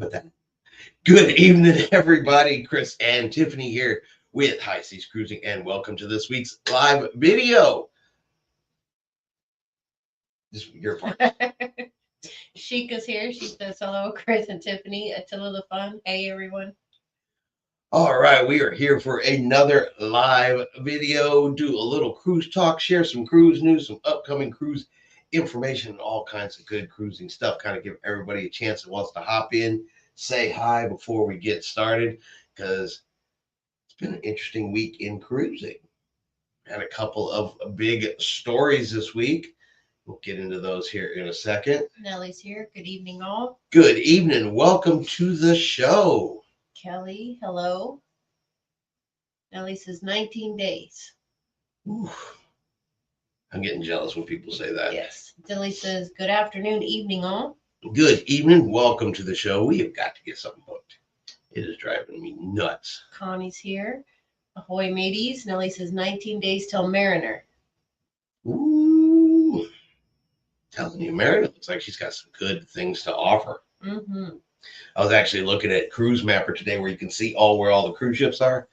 Put that. Good evening, everybody. Chris and Tiffany here with High Seas Cruising, and welcome to this week's live video. This is your part. Sheikah's here. She says hello, Chris and Tiffany. Attila the Fun. Hey, everyone. All right, we are here for another live video. Do a little cruise talk, share some cruise news, some upcoming cruise information, all kinds of good cruising stuff. Kind of give everybody a chance that wants to hop in, say hi before we get started, because it's been an interesting week in cruising. Had a couple of big stories this week. We'll get into those here in a second. Nellie's here. Good evening, all. Good evening. Welcome to the show. Kelly, hello. Nellie says 19 days. Ooh. I'm getting jealous when people say that. Yes. Dilly says good afternoon, evening, all. Good evening. Welcome to the show. We have got to get something booked. It is driving me nuts. Connie's here. Ahoy, mateys. Nellie says 19 days till Mariner. Ooh. Telling you, Meredith looks like she's got some good things to offer. Mm-hmm. I was actually looking at Cruise Mapper today where you can see where all the cruise ships are,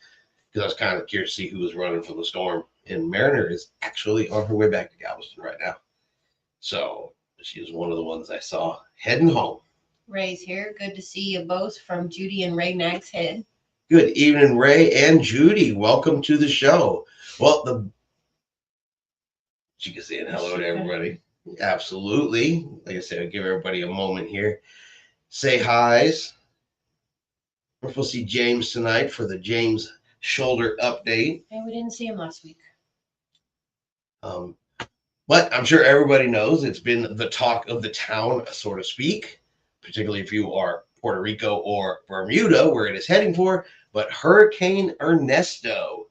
because I was kind of curious to see who was running from the storm. And Mariner is actually on her way back to Galveston right now. So she is one of the ones I saw heading home. Ray's here. Good to see you both from Judy and Ray Nag's Head. Good evening, Ray and Judy. Welcome to the show. Well, she can say hello to everybody. Absolutely. Like I said, I'll give everybody a moment here. Say hi's. We'll see James tonight for the James shoulder update. Hey, we didn't see him last week. But I'm sure everybody knows it's been the talk of the town, so to speak, particularly if you are Puerto Rico or Bermuda, where it is heading for. But Hurricane Ernesto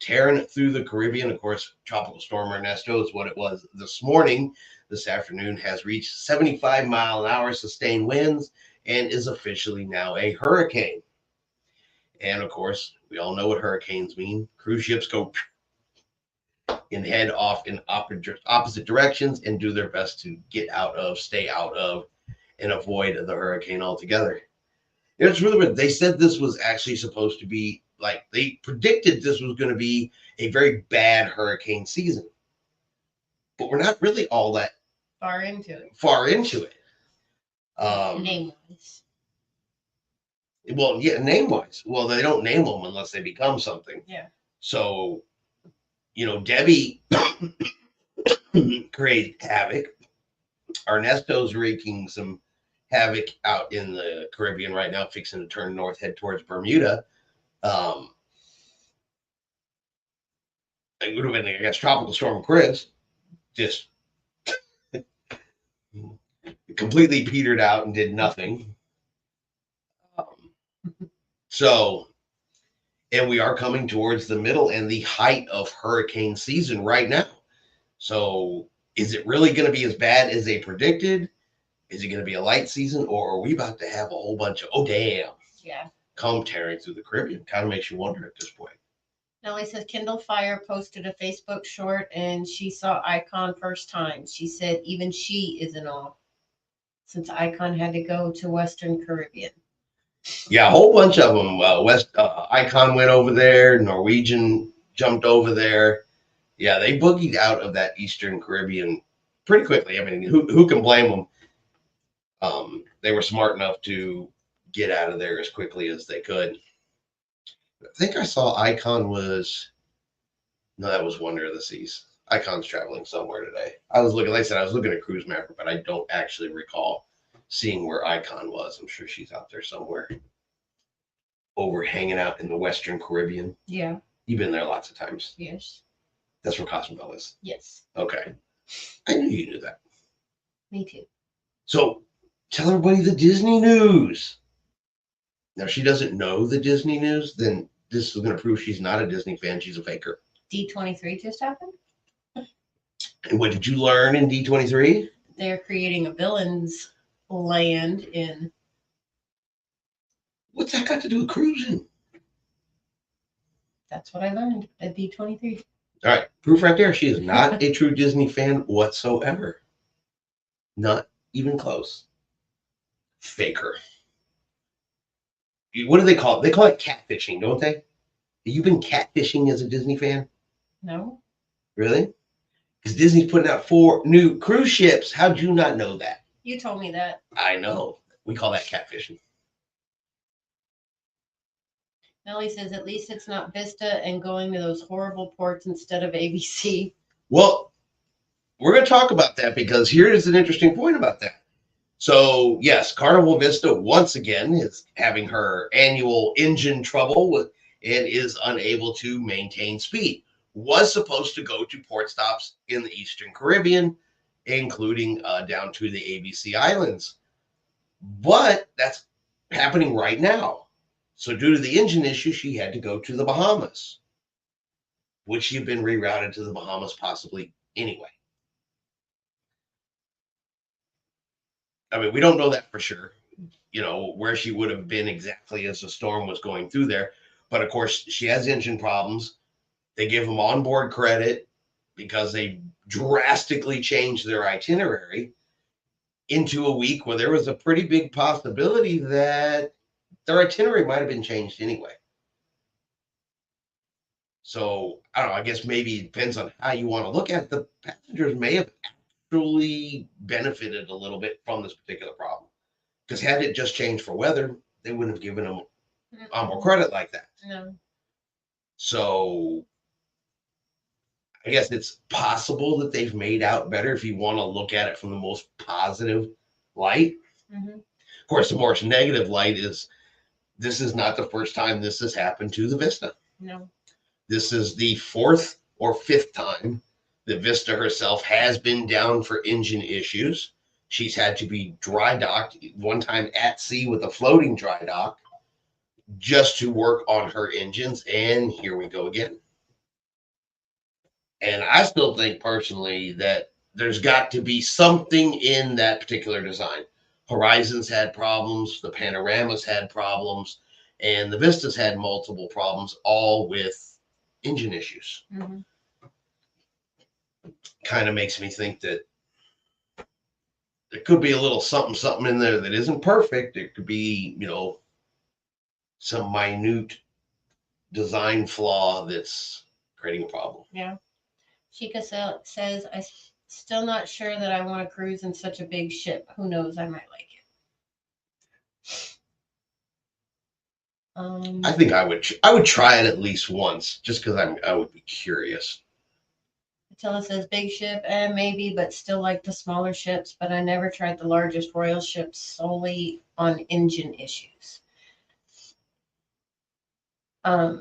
tearing through the Caribbean. Of course, Tropical Storm Ernesto is what it was this morning. This afternoon has reached 75-mile-an-hour sustained winds and is officially now a hurricane. And of course, we all know what hurricanes mean. Cruise ships go and head off in opposite directions and do their best to get out of, stay out of, and avoid the hurricane altogether. It's really weird. They said this was actually supposed to be, like, they predicted this was going to be a very bad hurricane season. But we're not really all that far into it. Name-wise. Well, yeah, name-wise. Well, they don't name them unless they become something. Yeah. So, Debbie created havoc. Ernesto's wreaking some havoc out in the Caribbean right now, fixing to turn north, head towards Bermuda. It would have been, I guess, Tropical Storm Chris just completely petered out and did nothing. And we are coming towards the middle and the height of hurricane season right now. So is it really going to be as bad as they predicted? Is it going to be a light season, or are we about to have a whole bunch of, come tearing through the Caribbean? Kind of makes you wonder at this point. Nellie says Kindle Fire posted a Facebook short and she saw Icon first time. She said even she is in awe since Icon had to go to Western Caribbean. Yeah, a whole bunch of them. Icon went over there. Norwegian jumped over there. Yeah, they boogied out of that Eastern Caribbean pretty quickly. I mean, who can blame them? They were smart enough to get out of there as quickly as they could. I think I saw Icon that was Wonder of the Seas. Icon's traveling somewhere today. I was looking at Cruise Mapper, but I don't actually recall seeing where Icon was. I'm sure she's out there somewhere, over hanging out in the Western Caribbean. Yeah. You've been there lots of times. Yes. That's where Cozumel is. Yes. Okay. I knew you knew that. Me too. So tell everybody the Disney news. Now, if she doesn't know the Disney news, then this is going to prove she's not a Disney fan. She's a faker. D23 just happened. And what did you learn in D23? They're creating a villain's land in. What's that got to do with cruising? That's what I learned at D23. All right. Proof right there. She is not a true Disney fan whatsoever. Not even close. Faker. what do they call it? They call it catfishing, don't they? Have you been catfishing as a Disney fan? No, Really? Because Disney's putting out 4 new cruise ships. How'd you not know that? you told me that. I know. We call that catfishing. Nellie says, at least it's not Vista and going to those horrible ports instead of ABC. Well, we're going to talk about that because here is an interesting point about that. So, yes, Carnival Vista once again is having her annual engine trouble with and is unable to maintain speed. Was supposed to go to port stops in the Eastern Caribbean, including down to the ABC Islands. But that's happening right now. So, due to the engine issue, she had to go to the Bahamas. Would she have been rerouted to the Bahamas possibly anyway? I mean, we don't know that for sure, where she would have been exactly as the storm was going through there. But of course, she has engine problems. They give them onboard credit because they drastically changed their itinerary into a week where there was a pretty big possibility that their itinerary might have been changed anyway. So I don't know. I guess maybe it depends on how you want to look at it. The passengers may have actually benefited a little bit from this particular problem. Because had it just changed for weather, they wouldn't have given them more credit like that. No. So I guess it's possible that they've made out better if you want to look at it from the most positive light. Mm-hmm. Of course, the more negative light is this is not the first time this has happened to the Vista. No. This is the 4th or 5th time that Vista herself has been down for engine issues. She's had to be dry docked one time at sea with a floating dry dock just to work on her engines. And here we go again. And I still think personally that there's got to be something in that particular design. Horizons had problems, the Panoramas had problems, and the Vistas had multiple problems, all with engine issues. Mm-hmm. Kind of makes me think that there could be a little something in there that isn't perfect. It could be, some minute design flaw that's creating a problem. Yeah. Chica says, I'm still not sure that I want to cruise in such a big ship. Who knows? I might like it. I think I would try it at least once, just because I would be curious. Attila says big ship, and maybe, but still like the smaller ships. But I never tried the largest royal ships solely on engine issues.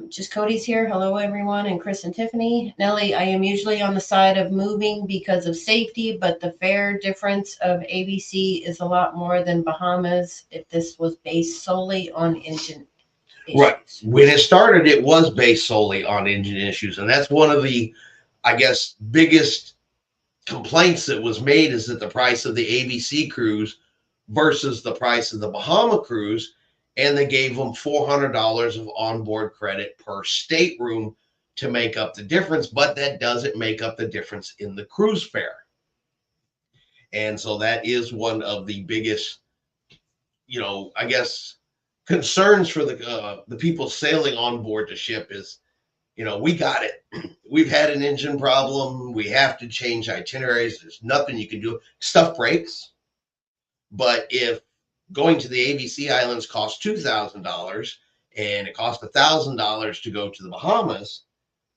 Just Cody's here. Hello, everyone, and Chris and Tiffany. Nellie, I am usually on the side of moving because of safety, but the fare difference of ABC is a lot more than Bahamas if this was based solely on engine issues. Right. When it started, it was based solely on engine issues, and that's one of the, I guess, biggest complaints that was made is that the price of the ABC cruise versus the price of the Bahama cruise, and they gave them $400 of onboard credit per stateroom to make up the difference, but that doesn't make up the difference in the cruise fare. And so that is one of the biggest, I guess, concerns for the people sailing on board the ship is, we got it. We've had an engine problem. We have to change itineraries. There's nothing you can do. Stuff breaks. But if going to the ABC Islands costs $2,000 and it costs $1,000 to go to the Bahamas,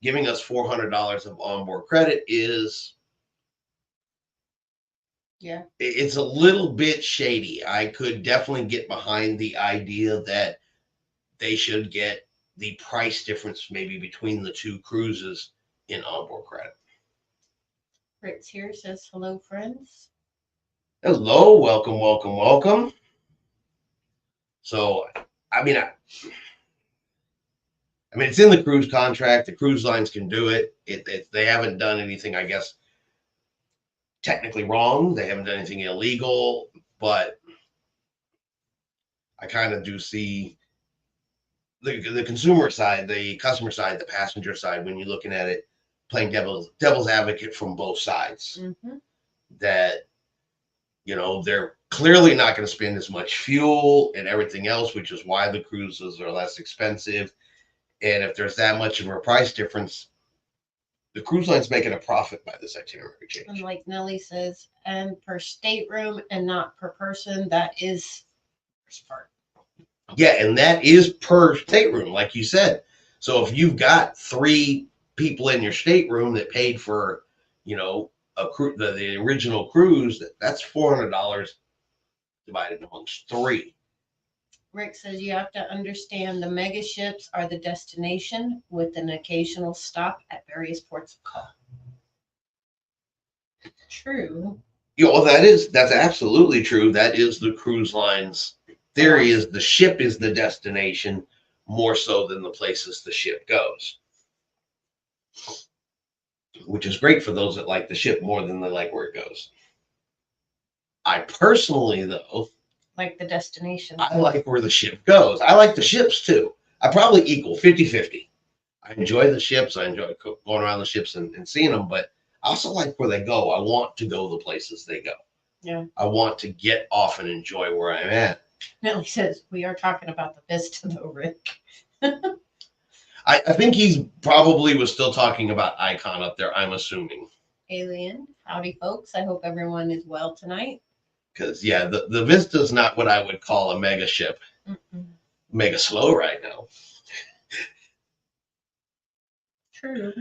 giving us $400 of onboard credit is, it's a little bit shady. I could definitely get behind the idea that they should get the price difference maybe between the two cruises in onboard credit. Fritz here says, hello, friends. Hello, welcome. So, I mean, it's in the cruise contract. The cruise lines can do it. They haven't done anything, I guess, technically wrong. They haven't done anything illegal, but I kind of do see the consumer side, the customer side, the passenger side, when you're looking at it, playing devil's advocate from both sides. Mm-hmm. That They're clearly not going to spend as much fuel and everything else, which is why the cruises are less expensive. And if there's that much of a price difference, the cruise line's making a profit by this itinerary And change. like Nellie says, and per stateroom and not per person, that is the first part. Yeah, and that is per stateroom, like you said. So if you've got 3 people in your stateroom that paid for, the original cruise, that's $400 divided amongst 3. Rick says you have to understand the mega ships are the destination with an occasional stop at various ports of call. True. Well, that's absolutely true. That is the cruise line's theory, is the ship is the destination more so than the places the ship goes. Which is great for those that like the ship more than they like where it goes. I personally, though, like the destination. I like where the ship goes. I like the ships too. I probably equal 50-50. I enjoy the ships. I enjoy going around the ships and seeing them, but I also like where they go. I want to go the places they go. Yeah. I want to get off and enjoy where I'm at. Nellie says we are talking about the Vista though, Rick. I think he's probably was still talking about Icon up there, I'm assuming. Alien, howdy folks. I hope everyone is well tonight. Because, yeah, the Vista's not what I would call a mega ship. Mm-mm. Mega slow right now. True.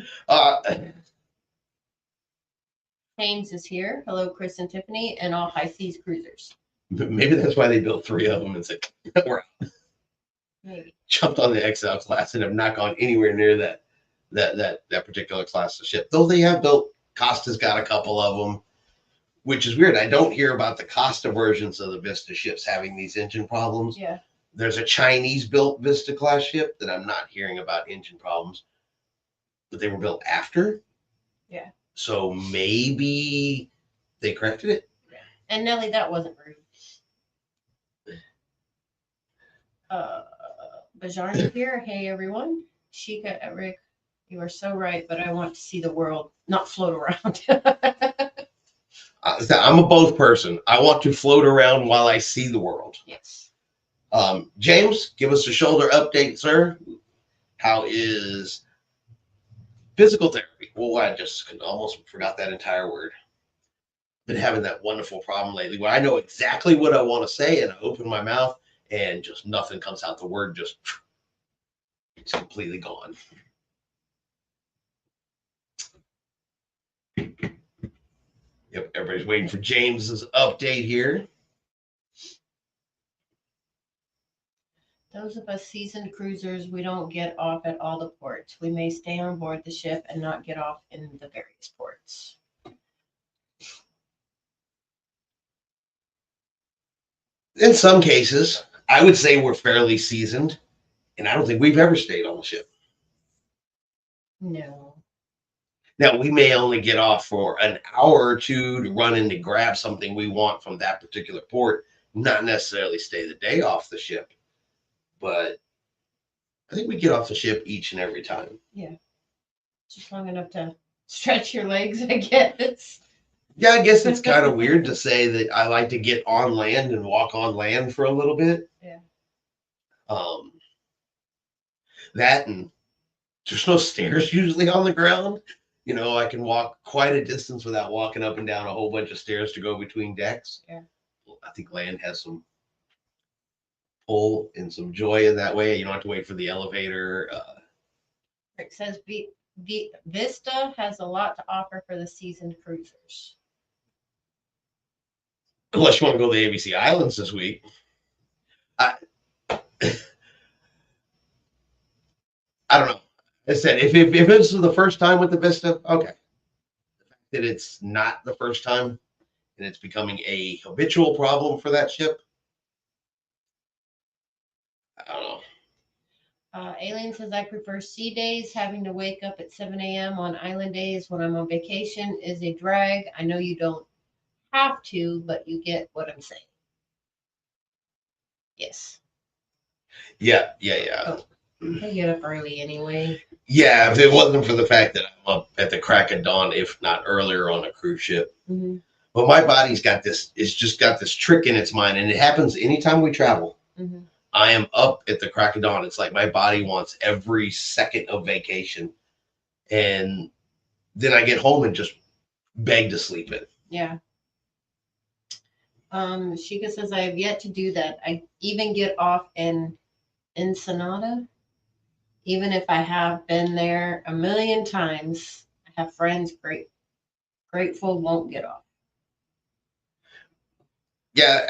Haynes is here. Hello, Chris and Tiffany, and all High Seas cruisers. Maybe that's why they built 3 of them and said, we're out. Maybe. Jumped on the XL class and have not gone anywhere near that particular class of ship. Though they have built, Costa's got a couple of them, which is weird. I don't hear about the Costa versions of the Vista ships having these engine problems. Yeah. There's a Chinese-built Vista class ship that I'm not hearing about engine problems, but they were built after. Yeah. So maybe they corrected it. Yeah. And Nellie, that wasn't rude. Bajarn here. Hey everyone. Sheikah, Rick, you are so right, but I want to see the world, not float around. I'm a both person. I want to float around while I see the world. Yes. James, give us a shoulder update, sir. How is physical therapy? Well, I just almost forgot that entire word. Been having that wonderful problem lately where I know exactly what I want to say and I open my mouth and just nothing comes out. The word just it's completely gone. Yep, everybody's waiting for James's update here. Those of us seasoned cruisers, we don't get off at all the ports. We may stay on board the ship and not get off in the various ports. In some cases, I would say we're fairly seasoned, and I don't think we've ever stayed on the ship. No. Now, we may only get off for an hour or two to run in to grab something we want from that particular port, not necessarily stay the day off the ship. But I think we get off the ship each and every time. Yeah. Just long enough to stretch your legs, I guess. Yeah, I guess it's kind of weird to say that I like to get on land and walk on land for a little bit. Yeah. That and there's no stairs usually on the ground. I can walk quite a distance without walking up and down a whole bunch of stairs to go between decks. Yeah. I think land has some pull and some joy in that way. You don't have to wait for the elevator. Rick says Vista has a lot to offer for the seasoned cruisers. Unless you want to go to the ABC Islands this week. I don't know. I said, if this is the first time with the Vista, okay. The fact that it's not the first time and it's becoming a habitual problem for that ship, I don't know. Alien says, I prefer sea days. Having to wake up at 7 a.m. on island days when I'm on vacation is a drag. I know you don't have to, but you get what I'm saying. Yes. Yeah. Oh, I get up early anyway. Yeah, if it wasn't for the fact that I'm up at the crack of dawn, if not earlier on a cruise ship. Mm-hmm. But my body's got this, it's just got this trick in its mind. And it happens anytime we travel. Mm-hmm. I am up at the crack of dawn. It's like my body wants every second of vacation. And then I get home and just beg to sleep in. Yeah. Sheikah says, I have yet to do that. I even get off in Ensenada. Even if I have been there a million times, I have friends grateful won't get off. Yeah.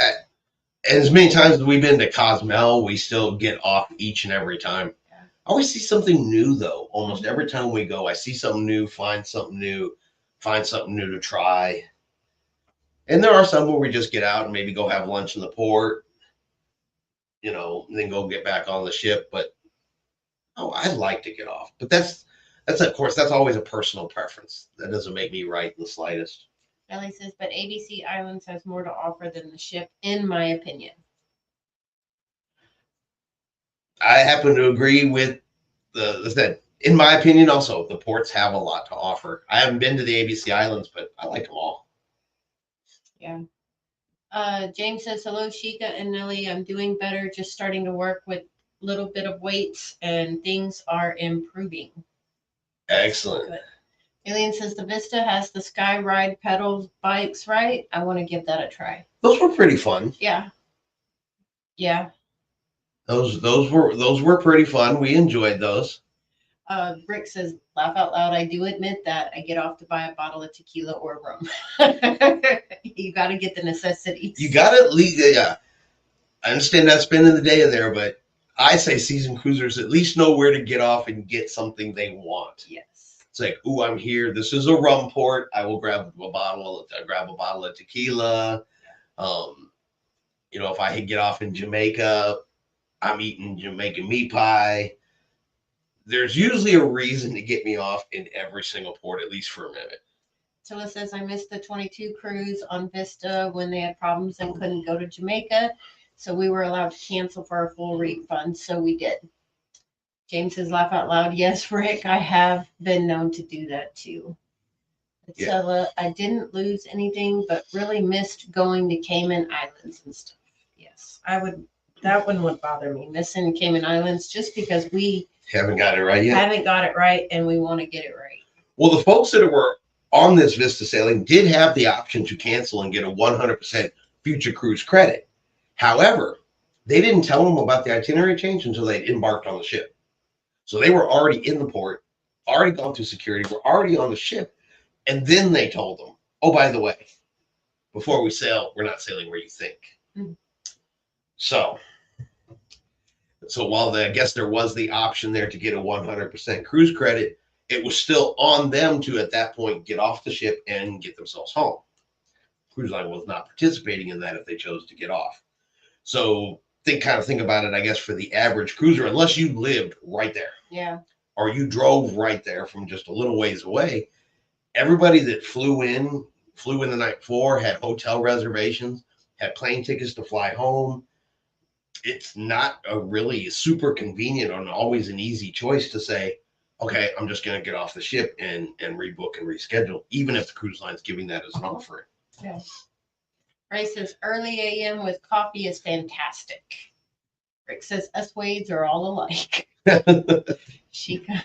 As many times as we've been to Cozumel, we still get off each and every time. Yeah. I always see something new, though. Almost every time we go, I see something new, find something new to try. And there are some where we just get out and maybe go have lunch in the port, you know, and then go get back on the ship. But I'd like to get off. But that's of course, that's always a personal preference. That doesn't make me right in the slightest. Ellie says, but ABC Islands has more to offer than the ship, in my opinion. I happen to agree with that. In my opinion, also, the ports have a lot to offer. I haven't been to the ABC Islands, but I like them all. Yeah. James says, hello, Sheikah and Nelly. I'm doing better, just starting to work with a little bit of weights, and things are improving. Excellent. Good. Alien says the Vista has the Sky Ride pedal bikes, right? I want to give that a try. Those were pretty fun. Yeah. Yeah. Those were pretty fun. We enjoyed those. Rick says, laugh out loud. I do admit that I get off to buy a bottle of tequila or rum. You got to get the necessities. You got to at least, yeah. I understand not spending the day there, but I say seasoned cruisers at least know where to get off and get something they want. Yes. It's like, ooh, I'm here. This is a rum port. I will grab a bottle of tequila. You know, if I get off in Jamaica, I'm eating Jamaican meat pie. There's usually a reason to get me off in every single port, at least for a minute. Tilla says, I missed the 22 cruise on Vista when they had problems and couldn't go to Jamaica. So we were allowed to cancel for a full refund. So we did. James says, laugh out loud. Yes, Rick, I have been known to do that too. Tilla, I didn't lose anything, but really missed going to Cayman Islands and stuff. Yes, I would. That one would bother me, missing Cayman Islands, just because we haven't got it right yet. Haven't got it right, and we want to get it right. Well, the folks that were on this Vista sailing did have the option to cancel and get a 100% future cruise credit. However, they didn't tell them about the itinerary change until they embarked on the ship. So they were already in the port, already gone through security, were already on the ship, and then they told them, oh, by the way, before we sail, we're not sailing where you think. Mm-hmm. So while I guess there was the option there to get a 100% cruise credit, it was still on them to, at that point, get off the ship and get themselves home. Cruise line was not participating in that if they chose to get off. So think about it, I guess, for the average cruiser, unless you lived right there. Yeah. Or you drove right there from just a little ways away. Everybody that flew in the night before, had hotel reservations, had plane tickets to fly home. It's not a really super convenient and always an easy choice to say, okay, I'm just going to get off the ship and rebook and reschedule, even if the cruise line's giving that as an offering. Yeah. Ray says, early AM with coffee is fantastic. Rick says, us Wades are all alike. Sheikah,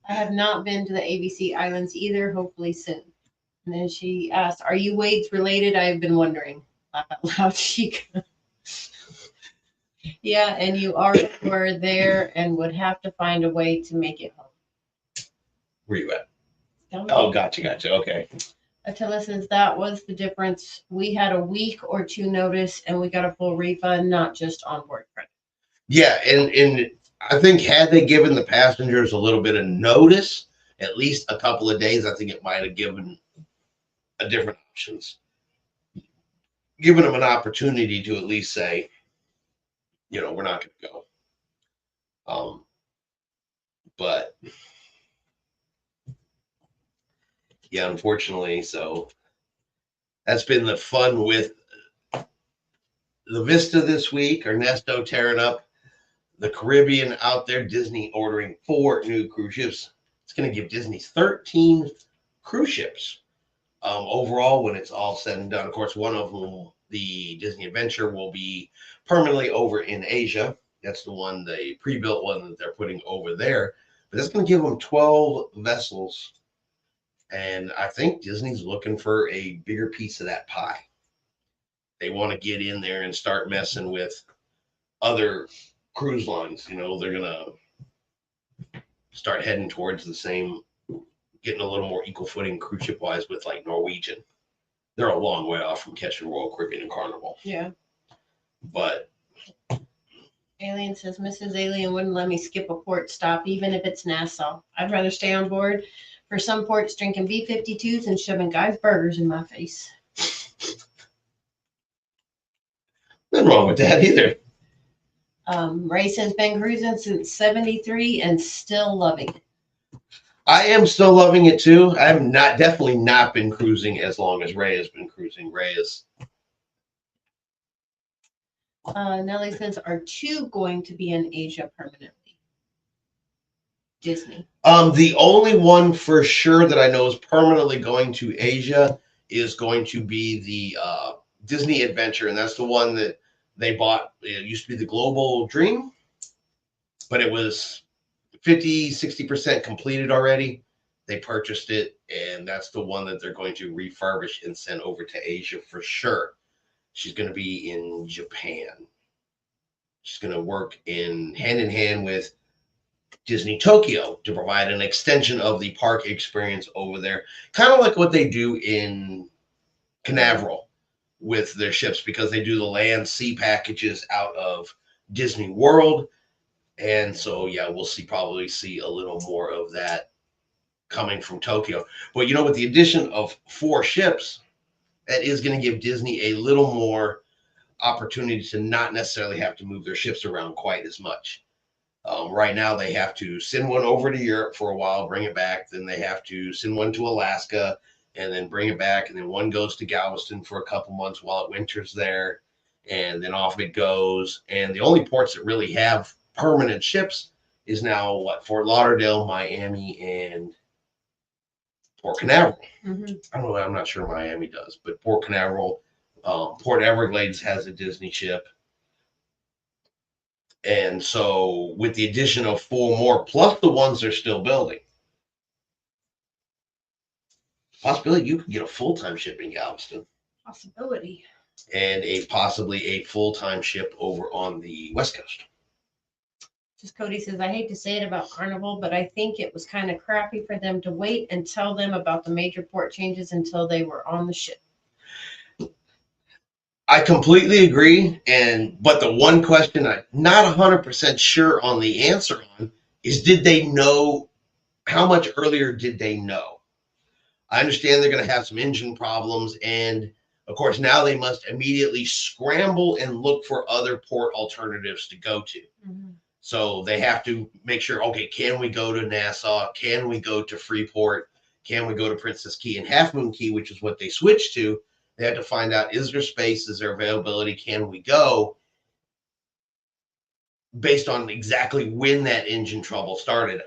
I have not been to the ABC Islands either, hopefully soon. And then she asked, are you Wades related? I've been wondering. Laugh out loud, Sheikah. Yeah, and you were there and would have to find a way to make it home. Where you at? Oh, gotcha. Okay. Attila says that was the difference. We had a week or two notice and we got a full refund, not just onboard credit. Yeah, and I think had they given the passengers a little bit of notice, at least a couple of days, I think it might have given a different options. Given them an opportunity to at least say, you know, we're not going to go. But yeah, unfortunately, so that's been the fun with the Vista this week. Ernesto tearing up the Caribbean out there. Disney ordering 4 new cruise ships. It's going to give Disney 13 cruise ships. overall, when it's all said and done. Of course, one of them, the Disney Adventure, will be permanently over in Asia. That's the one, the pre-built one that they're putting over there. But that's going to give them 12 vessels. And I think Disney's looking for a bigger piece of that pie. They want to get in there and start messing with other cruise lines. You know, they're going to start heading towards the same, getting a little more equal footing cruise ship wise with like Norwegian. They're a long way off from catching Royal Caribbean and Carnival. Yeah. But Alien says, Mrs. Alien wouldn't let me skip a port stop, even if it's Nassau. I'd rather stay on board for some ports drinking B-52s and shoving guys' burgers in my face. nothing wrong with that either. Ray says, been cruising since 73 and still loving it. I am still loving it too. I have definitely not been cruising as long as Ray has been cruising. Ray is. Nellie says, are two going to be in Asia permanently? Disney. The only one for sure that I know is permanently going to Asia is going to be the Disney Adventure, and that's the one that they bought. It used to be the Global Dream, but it was 50-60% completed already. They purchased it, and that's the one that they're going to refurbish and send over to Asia for sure. She's going to be in Japan. She's going to work in hand with Disney Tokyo to provide an extension of the park experience over there, kind of like what they do in Canaveral with their ships, because they do the land sea packages out of Disney World. And so, yeah, we'll probably see a little more of that coming from Tokyo. But, you know, with the addition of 4 ships, that is going to give Disney a little more opportunity to not necessarily have to move their ships around quite as much. Right now, they have to send one over to Europe for a while, bring it back. Then they have to send one to Alaska and then bring it back. And then one goes to Galveston for a couple months while it winters there. And then off it goes. And the only ports that really have permanent ships is now Fort Lauderdale, Miami, and Port Canaveral. Mm-hmm. I don't know. I'm not sure Miami does, but Port Canaveral, Port Everglades has a Disney ship. And so with the addition of 4 more, plus the ones they're still building, possibility you could get a full-time ship in Galveston. Possibility. And possibly a full-time ship over on the West Coast. Just Cody says, I hate to say it about Carnival, but I think it was kind of crappy for them to wait and tell them about the major port changes until they were on the ship. I completely agree. But the one question I'm not 100% sure on the answer on is, did they know? How much earlier did they know? I understand they're going to have some engine problems. And of course, now they must immediately scramble and look for other port alternatives to go to. Mm-hmm. So they have to make sure, okay, can we go to Nassau? Can we go to Freeport? Can we go to Princess Key and Half Moon Key, which is what they switched to? They have to find out, is there space? Is there availability? Can we go? Based on exactly when that engine trouble started.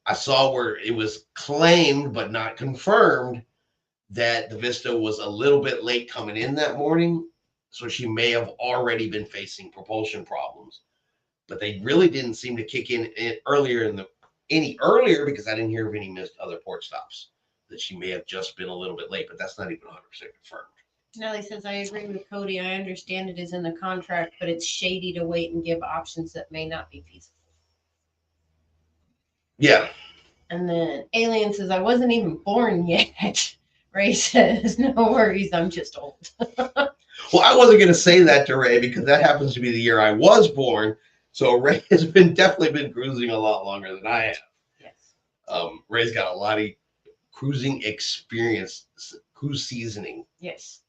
I saw where it was claimed, but not confirmed, that the Vista was a little bit late coming in that morning. So she may have already been facing propulsion problems. But they really didn't seem to kick in any earlier, because I didn't hear of any missed other port stops. That she may have just been a little bit late, but that's not even 100% confirmed. Nellie says, I agree with Cody. I understand it is in the contract, but it's shady to wait and give options that may not be feasible. Yeah. And then Alien says, I wasn't even born yet. Ray says, no worries, I'm just old. Well, I wasn't going to say that to Ray, because that happens to be the year I was born. So Ray has definitely been cruising a lot longer than I have. Yes. Ray's got a lot of cruising experience, cruise seasoning. Yes.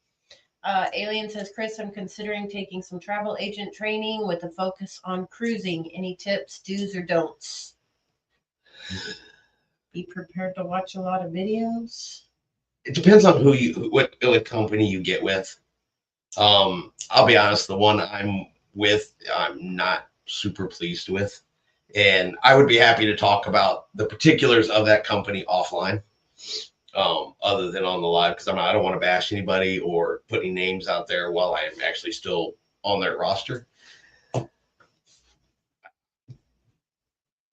Alien says, Chris, I'm considering taking some travel agent training with a focus on cruising. Any tips, do's or don'ts? Be prepared to watch a lot of videos. It depends on what company you get with. I'll be honest, the one I'm with, I'm not super pleased with. And I would be happy to talk about the particulars of that company offline. other than on the live, because I don't want to bash anybody or put any names out there while I am actually still on their roster.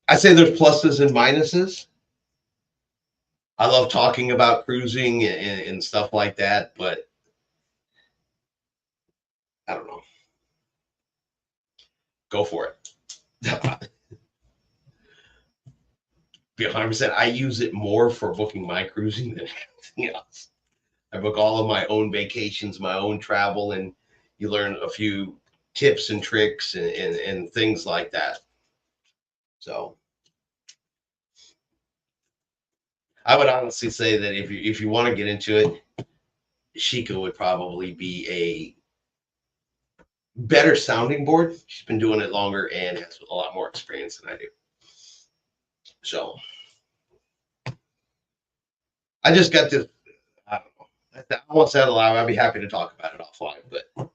I say there's pluses and minuses. I love talking about cruising and stuff like that, but I don't know. Go for it. Be 100%. I use it more for booking my cruising than anything else. I book all of my own vacations, my own travel, and you learn a few tips and tricks and things like that. So I would honestly say that if you want to get into it, Sheikah would probably be a better sounding board. She's been doing it longer and has a lot more experience than I do. So I just got this. I don't know. I won't say it aloud. I'd be happy to talk about it offline, but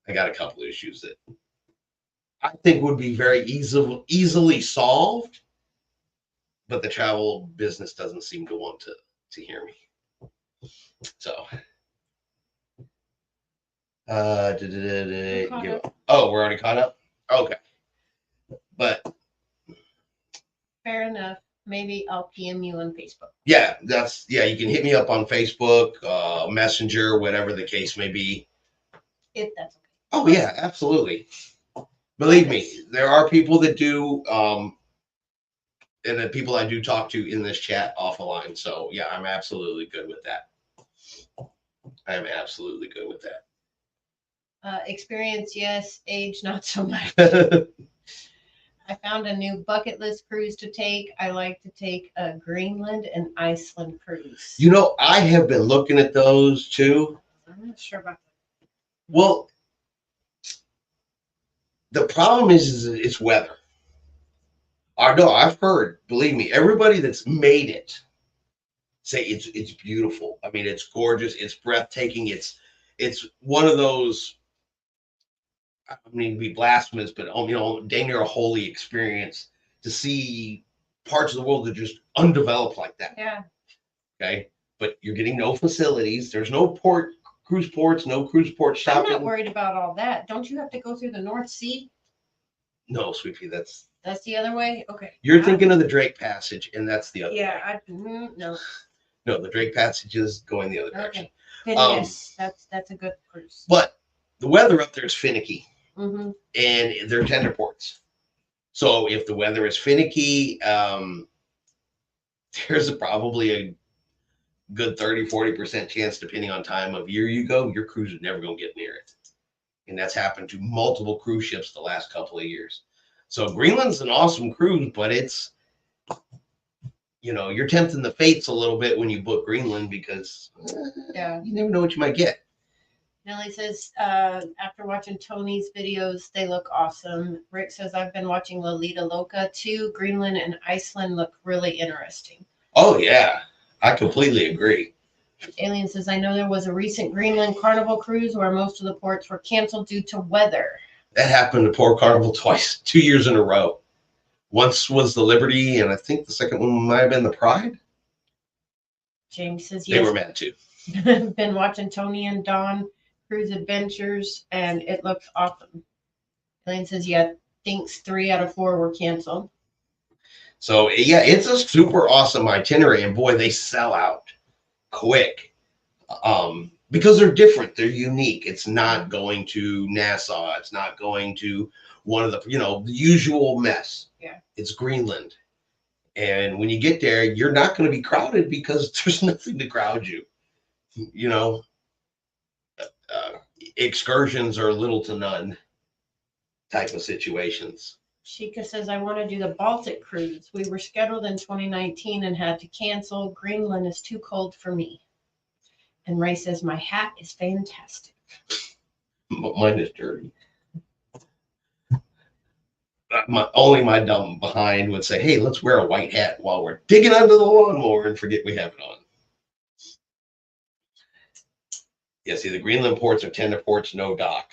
I got a couple of issues that I think would be very easily solved, but the travel business doesn't seem to want to hear me. So, oh, we're already caught up. Okay, but Fair enough. Maybe I'll PM you on Facebook. yeah, you can hit me up on Facebook, Messenger, whatever the case may be. If that's okay. Oh yeah, absolutely. Believe me, there are people that do, and the people I do talk to in this chat off the line. So yeah, I'm absolutely good with that. I am absolutely good with that. Experience, yes. Age, not so much. I found a new bucket list cruise to take. I like to take a Greenland and Iceland cruise. You know, I have been looking at those too. I'm not sure about that. Well, the problem is it's weather. I know, I've heard, believe me, everybody that's made it say it's beautiful. I mean, it's gorgeous, it's breathtaking, it's one of those, I mean, to be blasphemous, but dang near a holy experience to see parts of the world that are just undeveloped like that. Yeah. Okay. But you're getting no facilities. There's no cruise ports, no cruise port shopping. I'm not worried about all that. Don't you have to go through the North Sea? No, sweetie, that's the other way. Okay. You're thinking of the Drake Passage, and that's the other way. No. No, the Drake Passage is going the other direction. Okay. Yes, that's a good cruise. But the weather up there is finicky, mm-hmm. and they're tender ports. So if the weather is finicky, there's probably a good 30-40% chance, depending on time of year you go, your cruise is never going to get near it. And that's happened to multiple cruise ships the last couple of years. So Greenland's an awesome cruise, but it's, you're tempting the fates a little bit when you book Greenland because you never know what you might get. Nellie says, after watching Tony's videos, they look awesome. Rick says, I've been watching Lolita Loca too. Greenland and Iceland look really interesting. Oh, yeah. I completely agree. Alien says, I know there was a recent Greenland Carnival cruise where most of the ports were canceled due to weather. That happened to Port Carnival twice, 2 years in a row. Once was the Liberty, and I think the second one might have been the Pride. James says, yes. They were mad too. Been watching Tony and Dawn Cruise Adventures, and it looks awesome. Elaine says, yeah, thinks 3 out of 4 were canceled. So, yeah, it's a super awesome itinerary, and boy, they sell out quick. Because they're different, they're unique. It's not going to Nassau. It's not going to one of the, the usual mess. Yeah. It's Greenland. And when you get there, you're not going to be crowded because there's nothing to crowd you. Excursions are little to none type of situations. Sheikah says, I want to do the Baltic cruise. We were scheduled in 2019 and had to cancel. Greenland is too cold for me. And Ray says, my hat is fantastic. Mine is dirty. Only my dumb behind would say, hey, let's wear a white hat while we're digging under the lawnmower and forget we have it on. Yeah, see, the Greenland ports are tender ports, no dock.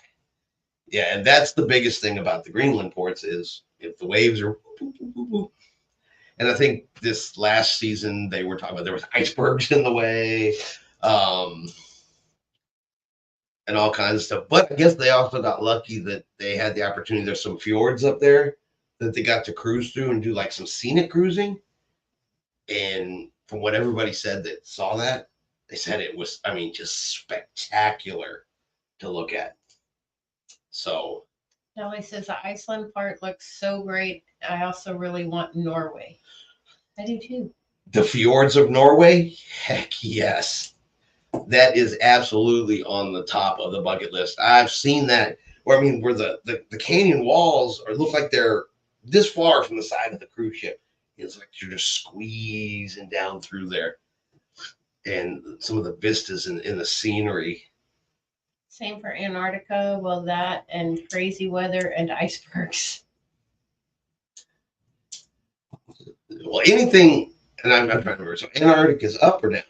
Yeah, and that's the biggest thing about the Greenland ports is if the waves are And I think this last season they were talking about there was icebergs in the way, and all kinds of stuff. But I guess they also got lucky that they had the opportunity. There's some fjords up there that they got to cruise through and do like some scenic cruising. And from what everybody said that saw that, they said it was, I mean, just spectacular to look at. So Nellie says the Iceland part looks so great. I also really want Norway. I do too. the fjords of Norway, heck yes. That is absolutely on the top of the bucket list. I've seen that where I mean where the canyon walls are look like they're this far from the side of the cruise ship. It's like you're just squeezing down through there. And some of the vistas in the scenery. Same for Antarctica. Well, that and crazy weather and icebergs. Well, anything, and I'm trying to remember. So Antarctica is up or down?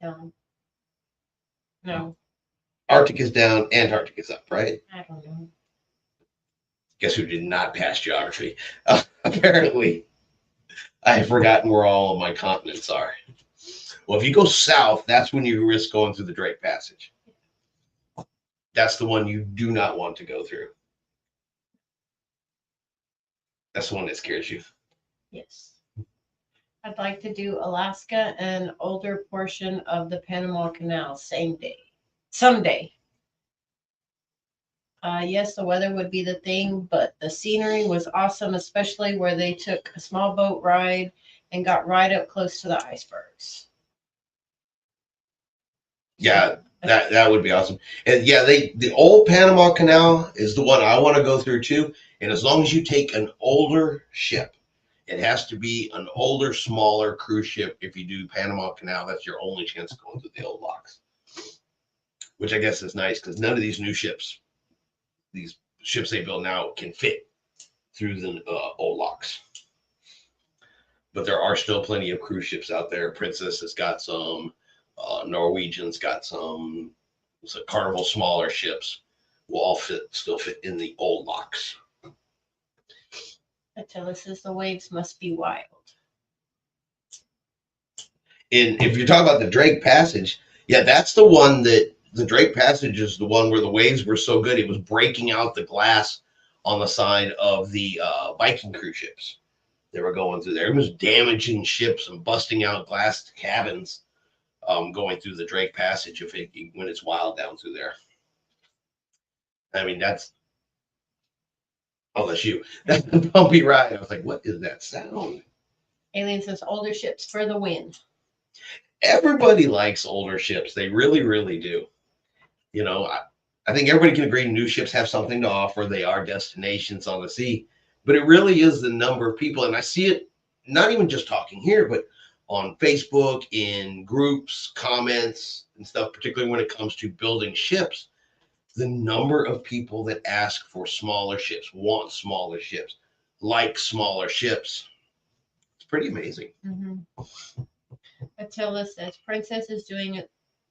No. No, Arctic is down, Antarctic is up, right? I don't know. Guess who did not pass geography? Apparently, I have forgotten where all of my continents are. Well, if you go south, that's when you risk going through the Drake Passage. That's the one you do not want to go through. That's the one that scares you. Yes. I'd like to do Alaska and older portion of the Panama Canal same day. Someday. Yes, the weather would be the thing, but the scenery was awesome, especially where they took a small boat ride and got right up close to the icebergs. Yeah, that would be awesome. And yeah, the old Panama Canal is the one I want to go through too. And as long as you take an older ship, it has to be an older, smaller cruise ship. If you do Panama Canal, that's your only chance of going through the old locks. Which I guess is nice because none of these new ships, these ships they build now, can fit through the old locks. But there are still plenty of cruise ships out there. Princess has got some. Norwegian's got some. So Carnival smaller ships will all still fit in the old locks. Attila says the waves must be wild. And if you're talking about the Drake Passage, yeah, that's the one that the Drake Passage is the one where the waves were so good it was breaking out the glass on the side of the Viking cruise ships. They were going through there. It was damaging ships and busting out glass cabins going through the Drake Passage when it's wild down through there. I mean, that's a bumpy ride. I was like, what is that sound? Alien says older ships for the win. Everybody likes older ships. They really, really do. You know, I think everybody can agree new ships have something to offer. They are destinations on the sea. But it really is the number of people. And I see it not even just talking here, but on Facebook, in groups, comments, and stuff, particularly when it comes to building ships. The number of people that ask for smaller ships, want smaller ships, like smaller ships. It's pretty amazing. Mm-hmm. Attila says Princess is doing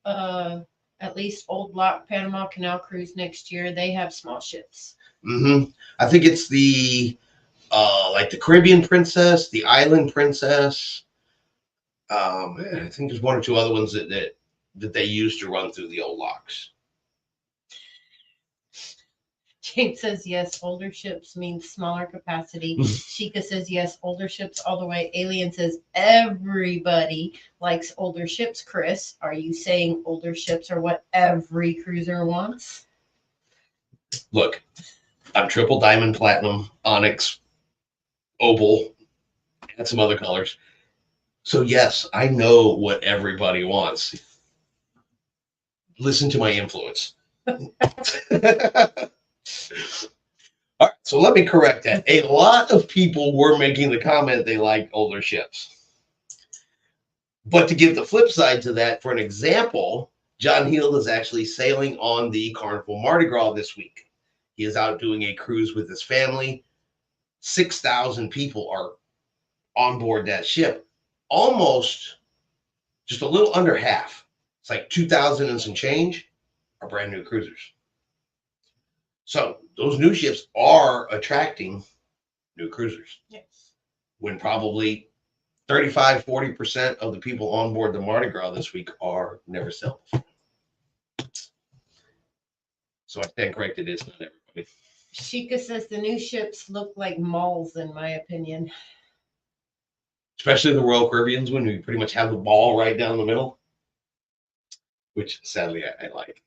at least old lock Panama Canal cruise next year. They have small ships. Mm-hmm. I think it's the like the Caribbean Princess, the Island Princess. I think there's one or two other ones that they use to run through the old locks. James says yes, older ships means smaller capacity. Sheikah says yes, older ships all the way. Alien says everybody likes older ships. Chris, are you saying older ships are what every cruiser wants? Look, I'm triple diamond, platinum, onyx, opal, and some other colors. So yes, I know what everybody wants. Listen to my influence. All right, so let me correct that. A lot of people were making the comment they like older ships. But to give the flip side to that, for an example, John Heald is actually sailing on the Carnival Mardi Gras this week. He is out doing a cruise with his family. 6,000 people are on board that ship. Almost just a little under half. It's like 2,000 and some change are brand new cruisers. So those new ships are attracting new cruisers. Yes. when probably 35-40% of the people on board the Mardi Gras this week are never sailed before. So I stand corrected, it's not everybody. Sheikah says the new ships look like malls, in my opinion. Especially the Royal Caribbeans, when we pretty much have the ball right down the middle, which sadly I like.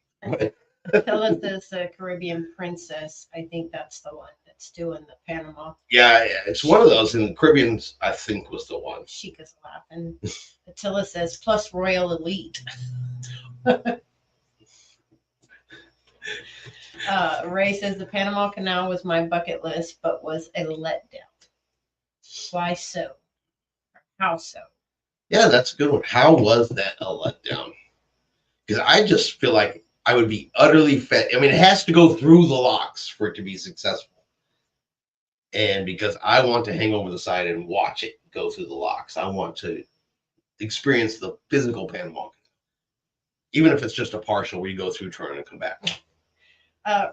Phyllis says the Caribbean Princess. I think that's the one that's doing the Panama. Yeah, it's one of those, and the Caribbeans, I think, was the one. Sheikah's laughing. Attila says plus Royal Elite. Ray says the Panama Canal was my bucket list, but was a letdown. Why so? How so? Yeah, that's a good one. How was that a letdown? Because I just feel like I would be utterly fed. I mean, it has to go through the locks for it to be successful. And because I want to hang over the side and watch it go through the locks, I want to experience the physical Panama Canal, even if it's just a partial where you go through, turn, and come back.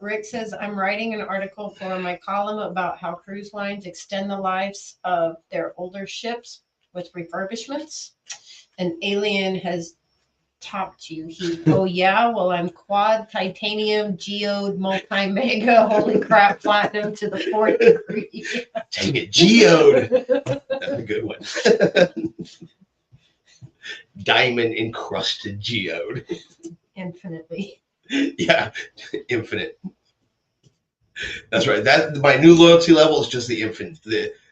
Rick says, I'm writing an article for my column about how cruise lines extend the lives of their older ships with refurbishments. An alien has topped you. Oh yeah? Well, I'm quad, titanium, geode, multi-mega, holy crap, platinum to the 4th degree. Dang it, geode. That's a good one. Diamond encrusted geode. Infinitely. Yeah, infinite. That's right. That my new loyalty level is just the infinite,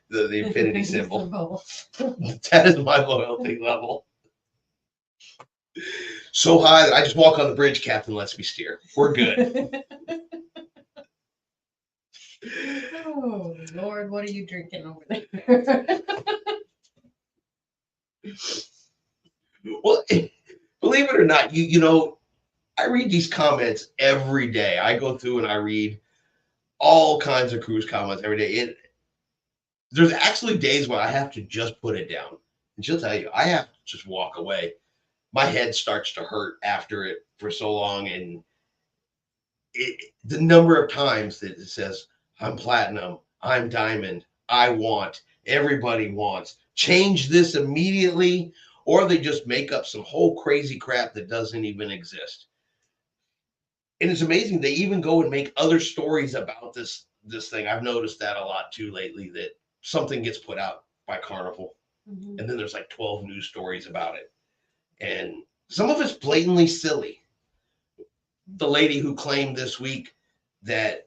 the infinity symbol. That is my loyalty level. So high that I just walk on the bridge, Captain lets me steer. We're good. Oh Lord, what are you drinking over there? Well, believe it or not, you know, I read these comments every day. I go through and I read all kinds of cruise comments every day. There's actually days when I have to just put it down. And she'll tell you, I have to just walk away. My head starts to hurt after it for so long. And the number of times that it says, I'm platinum, I'm diamond, I want, everybody wants, change this immediately, or they just make up some whole crazy crap that doesn't even exist. And it's amazing. They even go and make other stories about this thing. I've noticed that a lot too lately, that something gets put out by Carnival. Mm-hmm. And then there's like 12 news stories about it. And some of it's blatantly silly. The lady who claimed this week that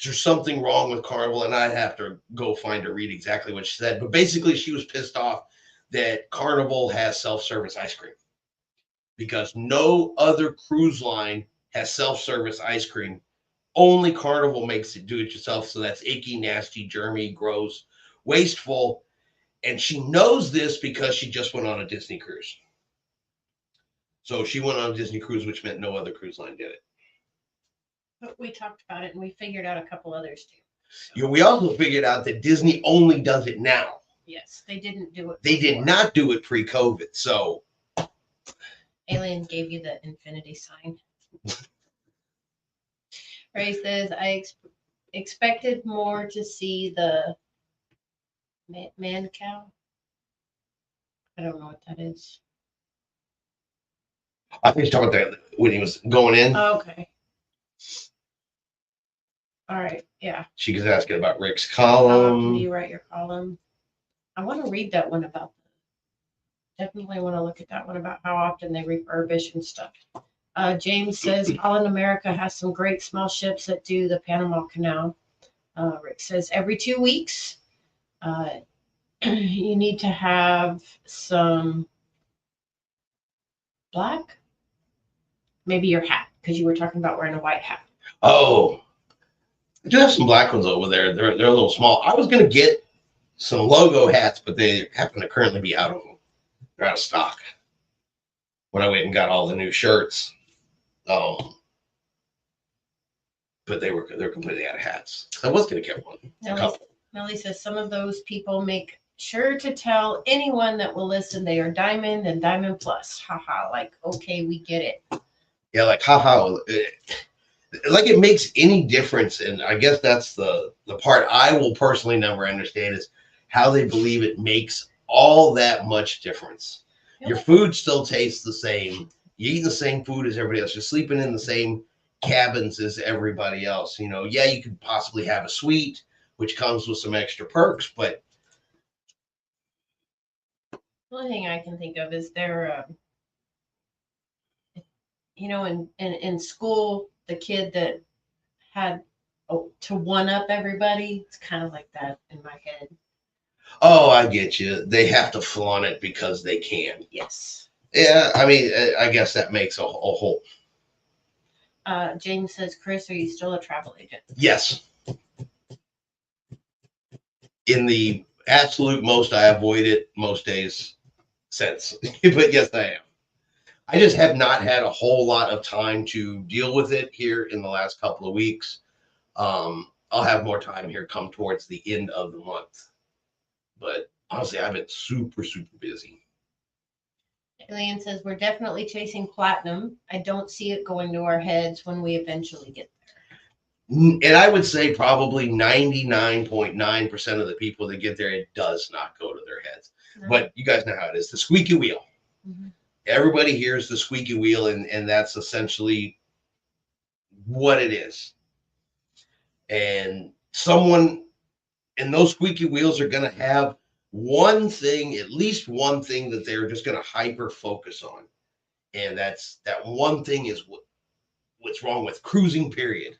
there's something wrong with Carnival, and I'd have to go find her, read exactly what she said. But basically, she was pissed off that Carnival has self-service ice cream because no other cruise line has self-service ice cream. Only Carnival makes it do it yourself. So that's icky, nasty, germy, gross, wasteful. And she knows this because she just went on a Disney cruise. So she went on a Disney cruise, which meant no other cruise line did it. But we talked about it and we figured out a couple others too. So. You know, we also figured out that Disney only does it now. Yes, they didn't do it. They did not do it pre-COVID. So aliens gave you the infinity sign. Ray says, I expected more to see the man cow. I don't know what that is. I think he's talking about that when he was going in. Oh, okay. All right. Yeah. She was asking about Rick's column. Can you write your column? I want to read that one about. Definitely want to look at that one about how often they refurbish and stuff. James says Holland America has some great small ships that do the Panama Canal. Rick says every 2 weeks. You need to have some black. Maybe your hat, because you were talking about wearing a white hat. Oh, I do have some black ones over there. They're a little small. I was going to get some logo hats, but they happen to currently be out of them. They're out of stock. When I went and got all the new shirts, but they're completely out of hats. I was going to get one. Nellie says some of those people make sure to tell anyone that will listen they are diamond and diamond plus. Haha, like, okay, we get it. Yeah, like, haha. Like it makes any difference. And I guess that's the part I will personally never understand is how they believe it makes all that much difference. Your food still tastes the same. You eat the same food as everybody else. You're sleeping in the same cabins as everybody else. You know, yeah, you could possibly have a suite, which comes with some extra perks, but The only thing I can think of is in school, the kid that had to one up everybody. It's kind of like that in my head. oh, I get you. They have to flaunt it because they can. Yes. Yeah, I mean, I guess that makes a whole. James says, Chris, are you still a travel agent? Yes. In the absolute most, I avoid it most days since. But yes, I am. I just have not had a whole lot of time to deal with it here in the last couple of weeks. I'll have more time here come towards the end of the month. But honestly, I've been super, super busy. Alien says, we're definitely chasing platinum. I don't see it going to our heads when we eventually get there. And I would say probably 99.9% of the people that get there, it does not go to their heads. No. But you guys know how it is. The squeaky wheel. Mm-hmm. Everybody hears the squeaky wheel, and that's essentially what it is. And those squeaky wheels are going to have one thing, at least one thing that they're just going to hyper focus on. And that one thing is what's wrong with cruising, period.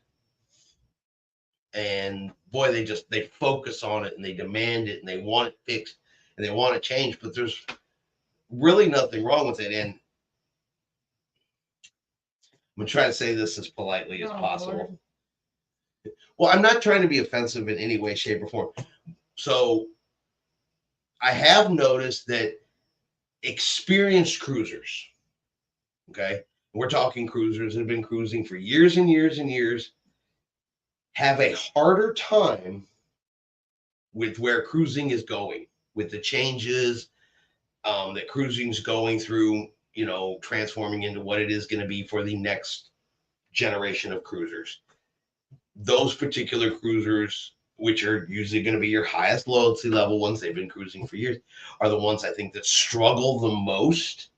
And boy, they focus on it and they demand it and they want it fixed and they want it changed, but there's really nothing wrong with it. And I'm going to try to say this as politely as possible. Lord. Well, I'm not trying to be offensive in any way, shape, or form. So I have noticed that experienced cruisers, okay, we're talking cruisers that have been cruising for years and years and years, have a harder time with where cruising is going, with the changes that cruising's going through, transforming into what it is going to be for the next generation of cruisers. Those particular cruisers, which are usually going to be your highest loyalty level ones, they've been cruising for years, are the ones I think that struggle the most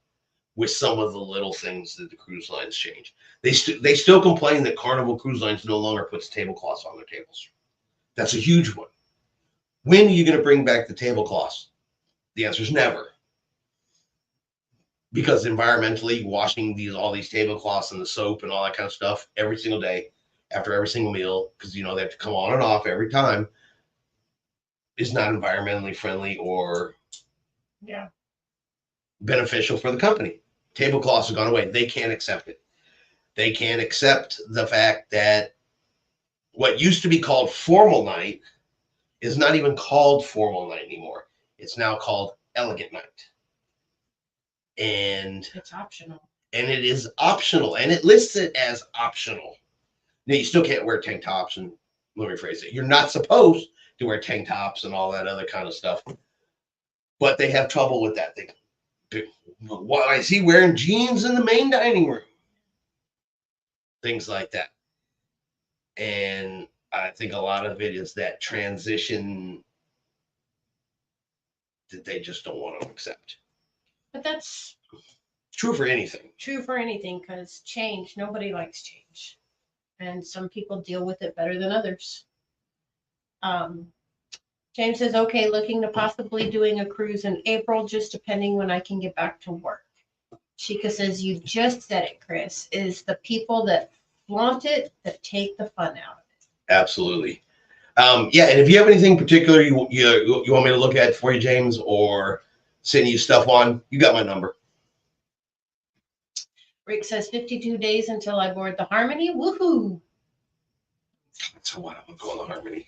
with some of the little things that the cruise lines change. They still complain that Carnival Cruise Lines no longer puts tablecloths on their tables. That's a huge one. When are you going to bring back the tablecloths? The answer is never. Because environmentally, washing all these tablecloths and the soap and all that kind of stuff every single day, after every single meal, because they have to come on and off every time, is not environmentally friendly or beneficial for the company. Tablecloths have gone away. They can't accept it. They can't accept the fact that what used to be called formal night is not even called formal night anymore. It's now called elegant night. And it's optional. And it is optional. And it lists it as optional. Now, you still can't wear tank tops, and let me rephrase it. You're not supposed to wear tank tops and all that other kind of stuff. But they have trouble with that thing. Why is he wearing jeans in the main dining room? Things like that. And I think a lot of it is that transition that they just don't want to accept. But that's true for anything. True for anything, because change, nobody likes change. And some people deal with it better than others. James says, okay, looking to possibly doing a cruise in April, just depending when I can get back to work. Chica says, you just said it, Chris, is the people that flaunt it that take the fun out of it. Absolutely. And if you have anything particular you want me to look at for you, James, or send you stuff on, you got my number. Rick says 52 days until I board the Harmony. Woohoo! That's a while. I'm going to Harmony.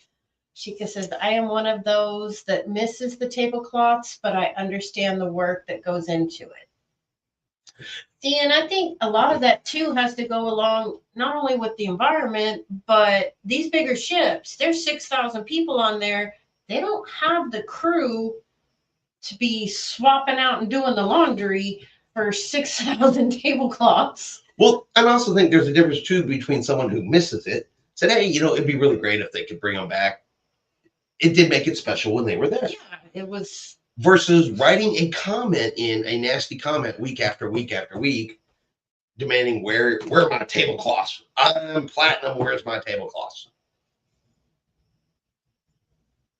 Chica says, I am one of those that misses the tablecloths, but I understand the work that goes into it. See, and I think a lot of that too has to go along not only with the environment, but these bigger ships. There's 6,000 people on there. They don't have the crew to be swapping out and doing the laundry for 6,000 tablecloths. Well, I also think there's a difference too between someone who misses it, said, hey, it'd be really great if they could bring them back it did make it special when they were there. Yeah, it was. Versus writing a comment in a nasty comment week after week after week, demanding where are my tablecloths? I'm platinum. Where's my tablecloths?